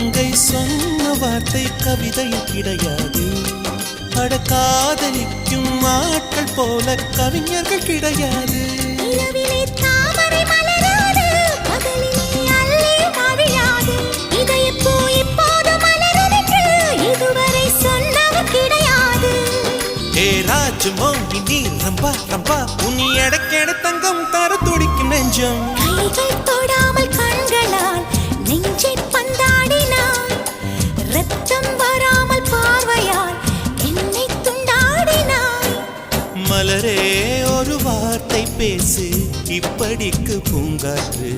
மங்கை சொன்ன வார்த்தை கவிதையில் கிடையாது. அட காதலிக்கும் ஆட்கள் போல கவிஞர்கள் கிடையாது. ராஜமோகினி ரம்பா ரம்பா உன் எடக்கேட தங்கம் தர துடிக்கும் நெஞ்சம். கைகள் தொடாமல் கண்களால் நெஞ்சை பந்தாடினாய். ரத்தம் வராமல் பார்வையால் என்னை துண்டாடினாய். மலரே ஒரு வார்த்தை பேசு இப்படிக்கு பூங்காற்று.